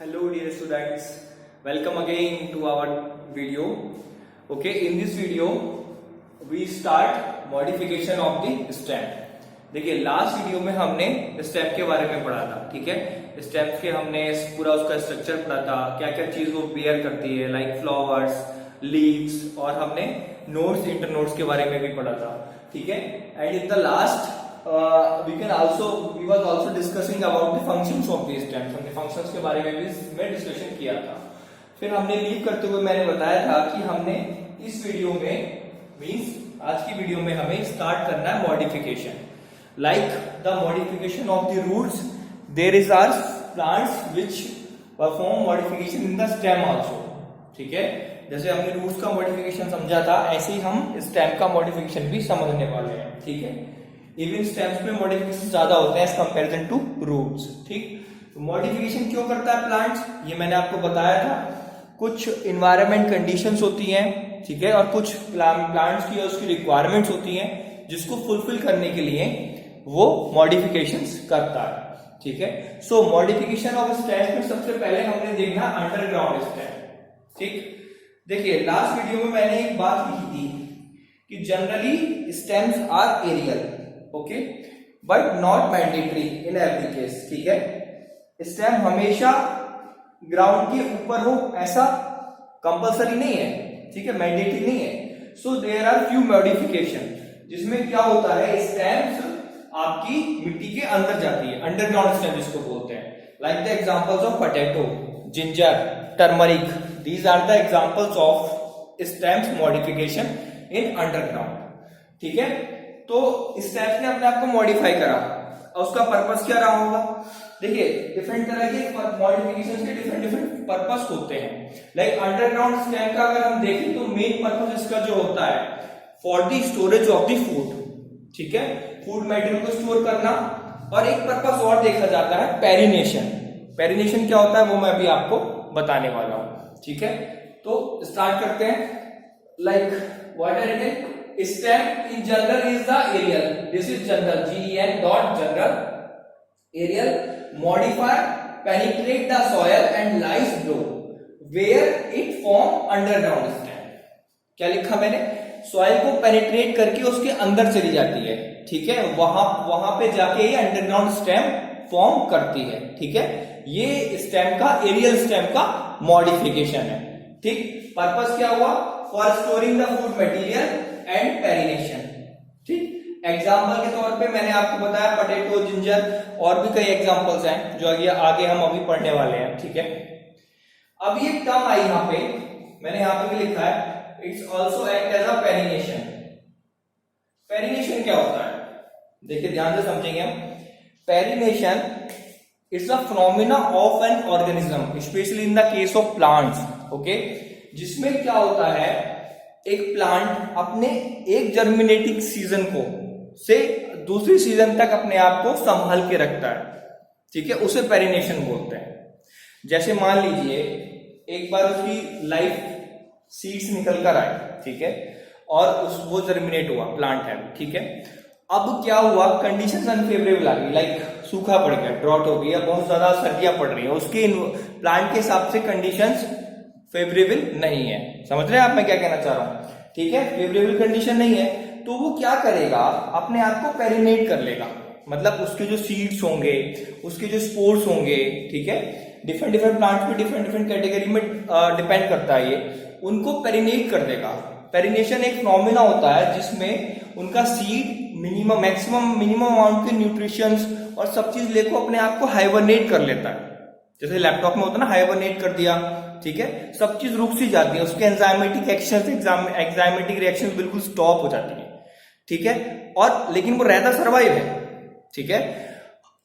Hello dear students, welcome again to our video. Okay, in this video we start modification of the stamp. देखिए last video में हमने stamp के बारे में पढ़ा था, ठीक है। स्टैम्प के हमने पूरा उसका स्ट्रक्चर पढ़ा था, क्या क्या चीज वो बेयर करती है, लाइक फ्लावर्स, लीव्स, और हमने नोट्स, इंटर नोट्स के बारे में भी पढ़ा था, ठीक है। And in the last we was also discussing about the functions of the stamps. हमने functions के बारे में भी इसमें डिस्कशन किया था। फिर हमने लीव करते हुए मैंने बताया था कि हमने इस वीडियो में मीन्स आज की वीडियो में हमें स्टार्ट करना है modification, like the modification of the roots. There is are plants which perform modification in the stem also, ठीक है। जैसे हमने रूट्स का मॉडिफिकेशन समझा था, ऐसे ही हम स्टेम का मॉडिफिकेशन भी समझने वाले हैं, ठीक है। इवन स्टेम्स में मॉडिफिकेशन ज्यादा होते हैं एज कंपैरिजन टू रूट्स, ठीक। तो मॉडिफिकेशन क्यों करता है प्लांट्स, ये मैंने आपको बताया था। कुछ इन्वायरमेंट कंडीशंस होती हैं, ठीक है, और कुछ प्लांट्स की उसकी रिक्वायरमेंट्स होती हैं जिसको फुलफिल करने के लिए वो मॉडिफिकेशंस करता है, ठीक है। सो मॉडिफिकेशन ऑफ स्टेम्स में सबसे पहले हमने देखना अंडरग्राउंड स्टेम, ठीक। देखिए लास्ट वीडियो में मैंने एक बात लिखी थी कि generally stems are aerial, okay, but not mandatory in every case, ठीक है। स्टेम हमेशा ग्राउंड के ऊपर हो ऐसा कंपलसरी नहीं है, ठीक है, मैंडेटरी नहीं है। So there are few modification जिसमें क्या होता है, स्टेम्स आपकी मिट्टी के अंदर जाती है, अंडरग्राउंड स्टेम जिसको बोलते हैं। Like the examples of potato, ginger, turmeric, these are the examples of stems modification in underground, ठीक है। तो स्टेम्स ने अपने आप को मॉडिफाई करा और उसका पर्पस क्या रहा होगा। देखिए डिफरेंट तरह के मॉडिफिकेशन के डिफरेंट पर्पस होते हैं। लाइक अंडरग्राउंड स्टेम का अगर हम देखें तो मेन पर्पस इसका जो होता है for the storage of the food, ठीक है, फूड मटेरियल को स्टोर करना। और एक पर्पस और देखा जाता है पेरिनेशन। पेरिनेशन क्या होता है वो मैं अभी आपको बताने वाला हूं, ठीक है। तो स्टार्ट करते हैं। Like what are it, stem in general is the aerial, this is general, gen dot general, aerial, modify, penetrate the soil and lies below where it form underground stem। क्या लिखा मैंने, सॉइल को penetrate करके उसके अंदर चली जाती है, ठीक है, वहां पे जाके ये अंडरग्राउंड स्टेम फॉर्म करती है, ठीक है। ये स्टेम का, एरियल स्टेम का मॉडिफिकेशन है, ठीक। पर्पस क्या हुआ, for storing the food material and perennation, ठीक। एग्जाम्पल के तौर पे मैंने आपको बताया पोटैटो, जिंजर, और भी कई एग्जाम्पल्स हैं जो आगे हम अभी पढ़ने वाले हैं, ठीक है। अब ये टर्म आई यहाँ पे, मैंने यहाँ पे भी लिखा है, it's also act as a perennation. Perennation क्या होता है, देखिए ध्यान से समझेंगे हम। Perennation it's a phenomena of an organism specially in the case of plants, okay, जिसमें क्या होता है, एक प्लांट अपने एक जर्मिनेटिंग सीजन को से दूसरी सीजन तक अपने आप को संभाल के रखता है, ठीक है, उसे पेरिनेशन बोलते हैं। जैसे मान लीजिए एक बार उसकी लाइफ सीड्स निकल कर आए, ठीक है, और वो जर्मिनेट हुआ, प्लांट है, ठीक है। अब क्या हुआ, कंडीशंस अनफेवरेबल आ गई, लाइक सूखा पड़ गया, ड्रॉट हो गई, या बहुत ज्यादा सर्दियां पड़ रही है, उसके प्लांट के हिसाब से कंडीशंस फेवरेबल नहीं है। समझ रहे हैं आप मैं क्या कहना चाह रहा हूं, ठीक है, फेवरेबल कंडीशन नहीं है, तो वो क्या करेगा, अपने आप को पेरिनेट कर लेगा। मतलब उसके जो सीड्स होंगे, उसके जो स्पोर्स होंगे, ठीक है, डिफरेंट प्लांट्स पे डिफरेंट कैटेगरी में डिपेंड करता है, ये उनको पेरिनेट कर देगा। पेरिनेशन एक फिनोमेना होता है जिसमें उनका सीड मिनिमम अमाउंट के न्यूट्रिशंस और सब चीज लेकर अपने आप को हाइबरनेट कर लेता है। जैसे लैपटॉप में होता है ना, हाइबरनेट कर दिया, ठीक है, सब चीज रुक सी जाती है, उसके एंजाइमेटिक रिएक्शन बिल्कुल स्टॉप हो जाती है, ठीक है, और लेकिन वो रहता सर्वाइव है, ठीक है।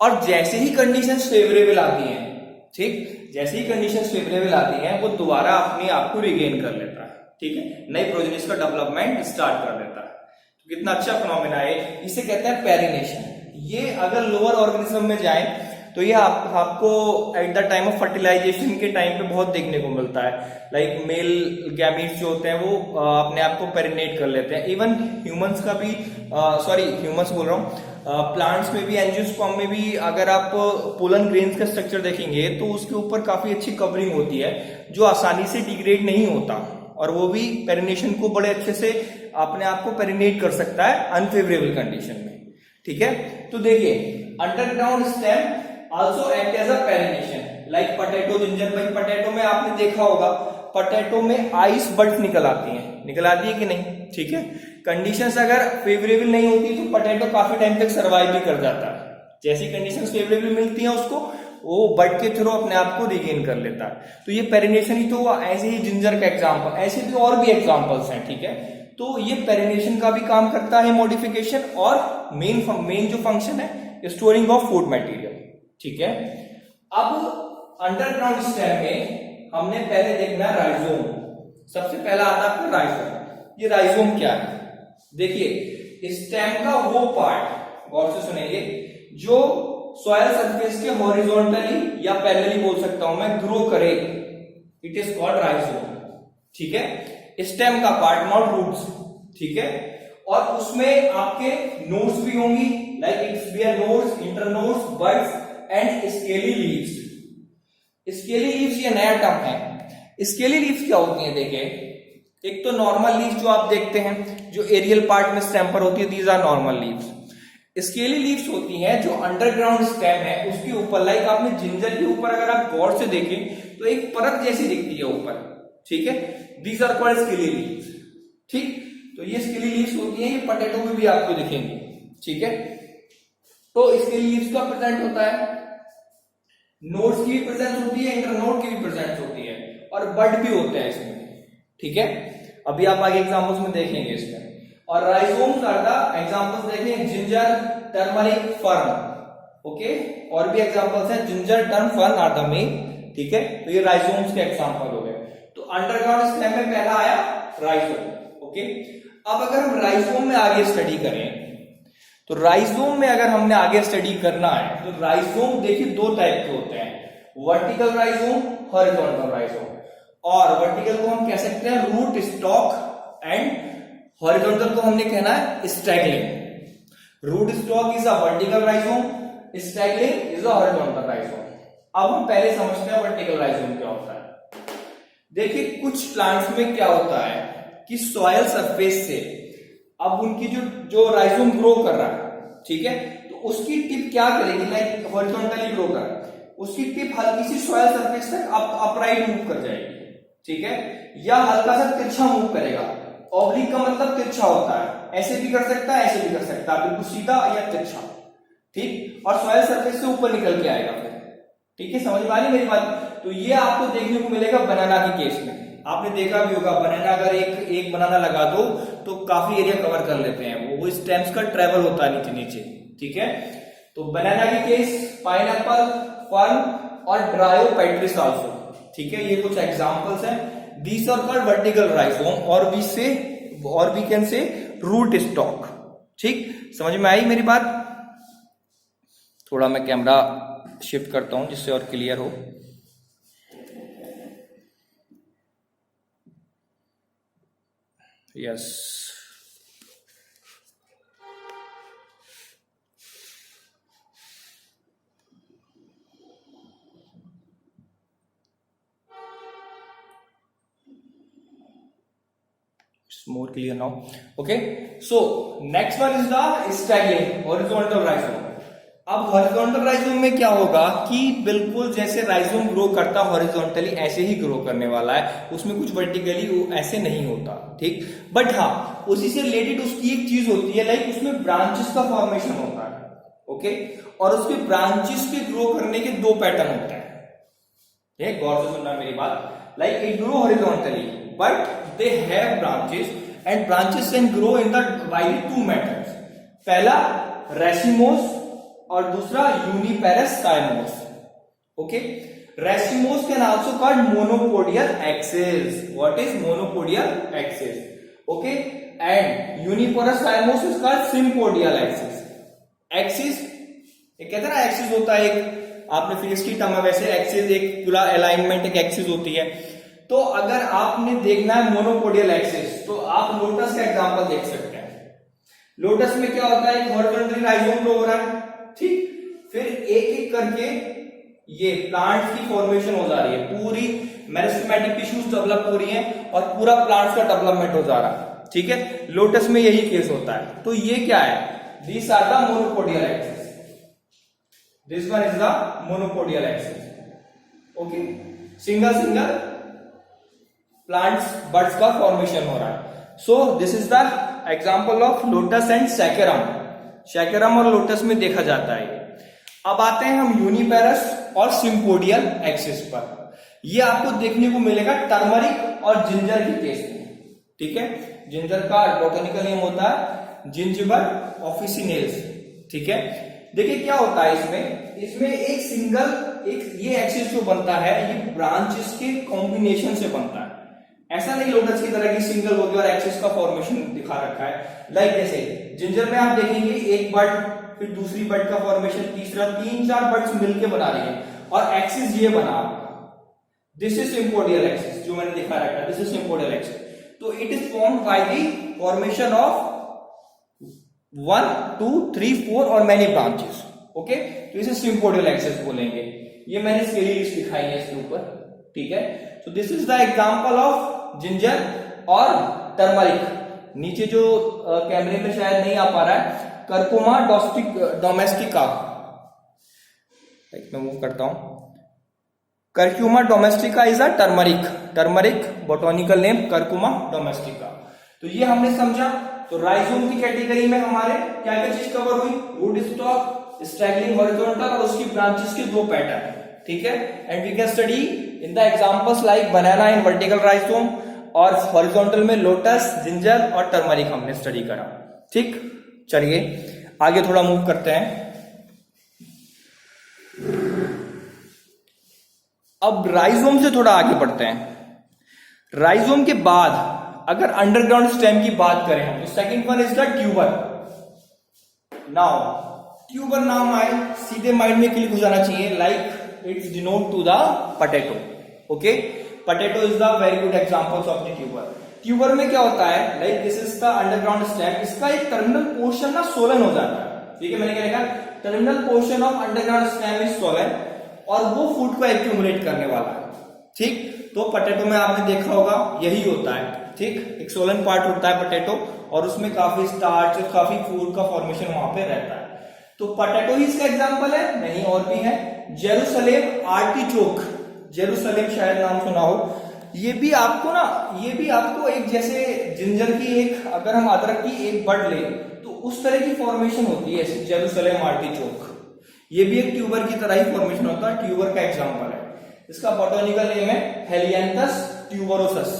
और जैसे ही कंडीशंस फेवरेबल आती हैं, ठीक, जैसे ही कंडीशंस फेवरेबल आती हैं, वो दोबारा अपने आप को रिगेन कर लेता है, ठीक है, नई प्रोजेनिस का डेवलपमेंट स्टार्ट कर देता है। तो कितना अच्छा फिनोमेना है, इसे कहते हैं पेरिनेशन। ये अगर लोअर ऑर्गेनिज्म में जाए तो ये आपको at the time of fertilisation के टाइम पे बहुत देखने को मिलता है। लाइक मेल गैमीट्स जो होते हैं वो अपने आप को पेरिनेट कर लेते हैं। इवन ह्यूमंस का भी ह्यूमंस बोल रहा हूँ, प्लांट्स में भी, एंजियोस्पर्म में भी अगर आप पोलन ग्रेन्स का स्ट्रक्चर देखेंगे तो उसके ऊपर काफी अच्छी कवरिंग होती है जो आसानी से डिग्रेड नहीं होता, और वो भी पेरिनेशन को बड़े अच्छे से अपने आप को पेरिनेट कर सकता है अनफेवरेबल कंडीशन में। ठीक है, तो देखिए underground stem also act as a perennation like potato, ginger. भाई पोटैटो में आपने देखा होगा, पोटैटो में आइस बड्स निकल आती है कि नहीं? ठीक है, कंडीशंस अगर फेवरेबल नहीं होती तो पोटैटो काफी टाइम तक सर्वाइव भी कर जाता है। जैसी कंडीशंस फेवरेबल मिलती हैं उसको, वो बड के थ्रू अपने आप को रिगेन कर लेता है। तो ये पेरिनेशन ही तो हुआ। ऐसे ही जिंजर का एग्जांपल, ऐसे भी और भी एग्जांपल्स हैं। ठीक है, तो ये पेरिनेशन का भी काम करता है मॉडिफिकेशन, और मेन जो फंक्शन है स्टोरिंग ऑफ फूड मटेरियल। ठीक है, अब अंडरग्राउंड स्टेम में हमने पहले देखना राइजोम। सबसे पहला आता है आपका राइजोम। ये राइजोम क्या है? देखिए स्टेम का वो पार्ट, गौर से सुनेंगे, जो सॉइल सरफेस के हॉरिजॉन्टली या पैरेलली बोल सकता हूं मैं, ग्रो करे, इट इज कॉल्ड राइजोम। ठीक है, स्टेम का पार्ट, नॉट रूट्स। ठीक है, और उसमें आपके नोड्स भी होंगी, like it's bear nodes, internodes, buds and scaly leaves. Scaly leaves ये नया टर्म है। स्केली लीव्स क्या होती हैं? देखिए, एक तो नॉर्मल लीव्स जो आप देखते हैं, जो एरियल पार्ट में स्टेम पर होती है, these are normal leaves. Scaly leaves होती हैं जो अंडरग्राउंड स्टेम है उसके ऊपर, लाइक आपने जिंजर के ऊपर अगर आप गौर से देखें तो एक परत जैसी दिखती है ऊपर। ठीक है, these are called scaly leaves. ठीक, तो ये स्केली लीव्स होती हैं, ये पोटैटो में भी आपको दिखेंगे। ठीक है, तो स्केली लीव्स का प्रेजेंट होता है, नोड्स की भी प्रेजेंस होती है, इंटरनोड की भी प्रेजेंस होती है, और बड भी होते हैं इसमें। ठीक है, अभी आप आगे एग्जांपल्स में देखेंगे इसमें। और राइजोम्स आर द एग्जांपल्स देखें, जिंजर, टर्मरिक, फर्न। ओके, और भी एग्जांपल्स हैं, ginger, term, fern are the main. ठीक है, तो ये राइजोम्स के एग्जांपल हो गए। तो अंडरग्राउंड स्टेम में पहला आया राइजोम। ओके, अब अगर हम राइजोम में आगे स्टडी करें, तो राइजोम में अगर हमने आगे स्टडी करना है तो राइजोम देखिए दो टाइप के होते हैं, वर्टिकल राइजोम, हॉरिजॉन्टल राइजोम। और वर्टिकल को हम कह सकते हैं रूट स्टॉक, एंड हॉरिजॉन्टल को हमने कहना है straggling. Root stock is a vertical rhizome, straggling is a horizontal rhizome. अब हम पहले समझते हैं वर्टिकल राइजोम क्या होता है। देखिए कुछ प्लांट्स में क्या होता है कि सॉइल सरफेस से अब उनकी जो राइजोम ग्रो कर रहा है, ठीक है, तो उसकी टिप क्या करेगी, लाइक हॉरिजॉन्टली ग्रो कर रहा है, उसकी टिप हल्की सी सॉइल सरफेस तक अपराइट मूव कर जाएगी। ठीक है, या हल्का सा तिरछा मूव करेगा। ऑब्लिक का मतलब तिरछा होता है, ऐसे भी कर सकता है, ऐसे भी कर सकता है, बिल्कुल सीधा या तिरछा। ठीक, और सॉइल सरफेस से ऊपर निकल के आएगा फिर। ठीक है, समझ में आ रही मेरी बात? तो ये आपको देखने को मिलेगा बनाना के केस में। आपने देखा भी होगा, बनाना अगर एक बनाना लगा दो तो काफी एरिया कवर कर लेते हैं, वो स्टेम्स का ट्रेवल होता है नीचे नीचे। ठीक है, तो बनाना की केस, पाइनएप्पल, फर्न और ड्रायोपेट्रिस आल्सो। ठीक है, ये कुछ एग्जांपल्स हैं। These are called vertical rhizome, और we can say root stock. ठीक, समझ में आई मेरी बात? थोड़ा मैं कैमरा शिफ्ट करता हूं जिससे और क्लियर हो। Yes, it's more clear now. Okay, so next one is the straggling horizontal rhizome. अब हॉरिजॉन्टल राइजोम में क्या होगा कि बिल्कुल जैसे राइजोम ग्रो करता हॉरिजॉन्टली ऐसे ही ग्रो करने वाला है, उसमें कुछ वर्टिकली ऐसे नहीं होता। ठीक, बट हाँ उसी से रिलेटेड उसकी एक चीज होती है, लाइक उसमें ब्रांचेस का फॉर्मेशन होता है। ओके, और उसके ब्रांचेस के ग्रो करने के दो पैटर्न होते हैं। गौर से सुनना मेरी बात, like it grow horizontally but they have branches, and branches can grow in the by two methods. पहला रेसिमोस और दूसरा uniparous cymose. Okay, racemose can also called monopodial axis. What is monopodial axis? Okay, and uniparous cymose is called sympodial axis. Axis एक कहते हैं ना, axis होता है एक, आपने फिजिक्स की टर्म में वैसे एक्सिस एक पूरा अलाइनमेंट एक एक्सिस होती है। तो अगर आपने देखना है मोनोपोडियल एक्सिस तो आप लोटस का एग्जांपल देख सकते हैं। लोटस में क्या होता है, हॉरिजॉन्टली राइजोम ग्रो हो रहा है, ठीक। फिर एक एक करके ये प्लांट की फॉर्मेशन हो जा रही है, पूरी मेरिस्टेमेटिक टिश्यूज डेवलप हो रही हैं और पूरा प्लांट्स का डेवलपमेंट हो जा रहा है, ठीक है। लोटस में यही केस होता है। तो ये क्या है, these are the monopodial axis, this one is the monopodial axis, okay. Single single plants buds का फॉर्मेशन हो रहा है। So this is the example of lotus and saccharum. Saccharum और लोटस में देखा जाता है। अब आते हैं हम यूनिपेरस और सिम्पोडियल एक्सिस पर। ये आपको देखने को मिलेगा टर्मरिक और जिंजर के केस में, ठीक है। जिंजर का बॉटनिकल नेम होता है जिंजिबर ऑफिसिनेल्स, ठीक है। देखिए क्या होता है इसमें एक सिंगल एक ये एक्सिस जो बनता है ये ब्रांचेस के कॉम्बिनेशन से बनता है। ऐसा नहीं लोटस की तरह की सिंगल हो गया और एक्सिस का फॉर्मेशन दिखा रखा है। लाइक जैसे जिंजर में आप देखेंगे एक बड, फिर दूसरी बड का फॉर्मेशन, तीसरा, 3-4 बड्स मिलके बना रही है और एक्सिस ये बना। दिस इज सिम्पोडियल एक्सिस जो मैंने दिखा रखा है, दिस इज सिम्पोडियल एक्सिस। तो it is formed by the formation of 1, 2, 3, 4 और मेनी ब्रांचेस, ओके। तो इसे सिम्पोडियल एक्सिस बोलेंगे। ये मैंने स्केली लिस्ट दिखाई है इसके ऊपर, ठीक है। So this is the example of ginger और टर्मरिक। नीचे जो कैमरे में शायद नहीं आ पा रहा है, कर्कुमा डोमेस्टिका, मैं मूव करता हूं। Curcuma domestica is a turmeric, turmeric botanical name curcuma domestica. तो ये हमने समझा। तो राइजोम की कैटेगरी में हमारे क्या क्या चीज कवर हुई, रूट स्टॉक, स्ट्रैगलिंग हॉरिजॉन्टल और उसकी ब्रांचेस के 2 पैटर्न, ठीक है। And we can study in the examples like banana in vertical rhizome और हॉरिजॉन्टल में लोटस, जिंजर और टर्मरिक हमने स्टडी करा, ठीक। चलिए आगे थोड़ा मूव करते हैं। अब राइजोम से थोड़ा आगे बढ़ते हैं। राइजोम के बाद अगर अंडरग्राउंड स्टेम की बात करें हम, तो second one is the tuber. Now tuber नाम आए सीधे माइंड में क्लिक हो जाना चाहिए, like it's denote to the potato, okay. Potato is the very good examples of the tuber. Tuber में क्या होता है, like this is the underground stem, इसका एक टर्मिनल पोर्शन ना सोलन हो जाता है, ठीक है। मैंने क्या लिखा, terminal portion of underground stem is Solan और वो फूड को एक्यूमुलेट करने वाला है, ठीक। तो पोटैटो में आपने देखा होगा यही होता है, ठीक। एक सोलन पार्ट होता है पोटैटो और उसमें काफी स्टार्च और काफी फूड का फॉर्मेशन वहां पे रहता है। तो पोटैटो ही इसका एग्जांपल है, नहीं और भी है। जेरूसलेम आर्टिचोक, जेरूसलेम शायद नाम सुना हो। ये भी आपको एक जैसे जिंजर की एक, अगर हम अदरक की एक बड ले तो उस तरह की फॉर्मेशन होती है जेरूसलेम आर्टिचोक। ये भी एक ट्यूबर की तरह ही फॉर्मेशन होता है, ट्यूबर का एग्जांपल है। इसका बॉटनिकल नेम है हेलियांथस ट्यूबरोसस,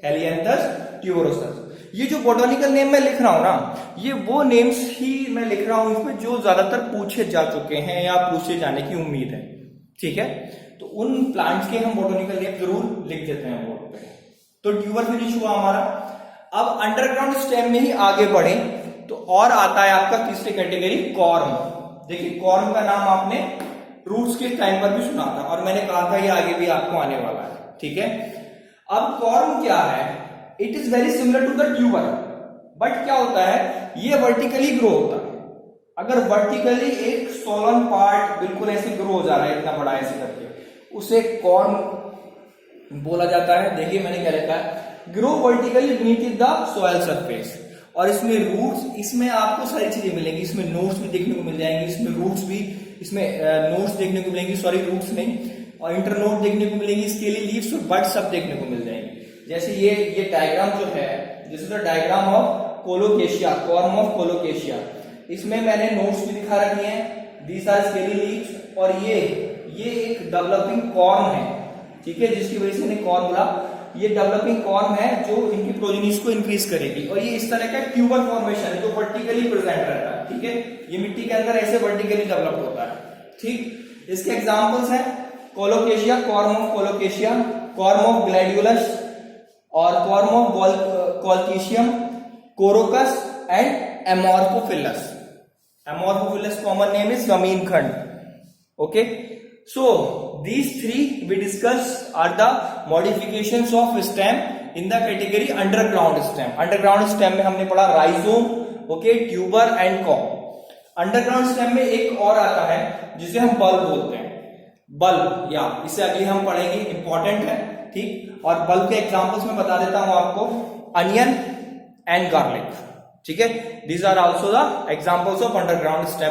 हेलियांथस ट्यूबरोसस। ये जो बॉटनिकल नेम मैं लिख रहा हूं ना, ये वो नेम्स ही मैं लिख रहा हूं इसमें जो ज्यादातर पूछे जा चुके हैं या पूछे जाने की उम्मीद है, ठीक है। तो उन प्लांट्स के हम बॉटनिकल नेम जरूर लिख देते हैं बोर्ड पे। तो ट्यूबर फिनिश हुआ हमारा। अब अंडरग्राउंड स्टेम में ही आगे बढ़े तो और आता है आपका तीसरी कैटेगरी, कॉर्म। देखिए कॉर्म का नाम आपने रूट्स के टाइम पर भी सुना था और मैंने कहा था ये आगे भी आपको आने वाला है, ठीक है। अब कॉर्म क्या है, it is very similar to the tuber, but क्या होता है ये वर्टिकली ग्रो होता है। अगर वर्टिकली एक सोलन पार्ट बिल्कुल ऐसे ग्रो हो जा रहा है इतना बड़ा ऐसे करके, उसे कॉर्म बोला जाता है। देखिए मैंने क्या लिखा है, grow vertically beneath the soil surface. और इसमें रूट्स, इसमें आपको सारी चीजें मिलेंगी, इसमें नोट्स भी देखने को मिल जाएंगी, इसमें रूट्स भी, इसमें नोट्स देखने को मिलेंगी, सॉरी रूट्स नहीं, और इंटरनोड देखने को मिलेंगी, स्केली लीव्स और बड सब देखने को मिल जाएंगी। जैसे ये डायग्राम जो है, this is the diagram of colocasia, corm of colocasia. इसमें मैंने नोट्स भी दिखा रखी हैं, दीज आर स्केली लीव्स, और ये एक डेवलपिंग कॉर्म है, ठीक है, जिसकी वजह से इन्हें कॉर्म बोला। ये डेवलपिंग कॉर्म है जो इनकी प्रोजेनिस को इंक्रीज करेगी, और ये इस तरह का ट्यूबर फॉर्मेशन है जो वर्टिकली प्रेजेंट रहता है, ठीक है। ये मिट्टी के अंदर ऐसे वर्टिकली डेवलप होता है, ठीक। इसके एग्जांपल्स हैं colocasia, corm of colocasia, corm of gladiolus और corm of colchicum, crocus and amorphophallus. Amorphophallus common name is जमीन खंड, okay. So these three we discussed are the modifications of stem in the category underground stem. Underground stem में हमने पढ़ा rhizome, okay, tuber and corm. Underground stem में एक और आता है जिसे हम बल्ब बोलते हैं, बल्ब, या इसे अगली हम पढ़ेंगे, इंपॉर्टेंट है, ठीक। और बल्ब के एग्जांपल्स में बता देता हूं आपको, अनियन एंड गार्लिक, ठीक है। These are also the examples of underground stem.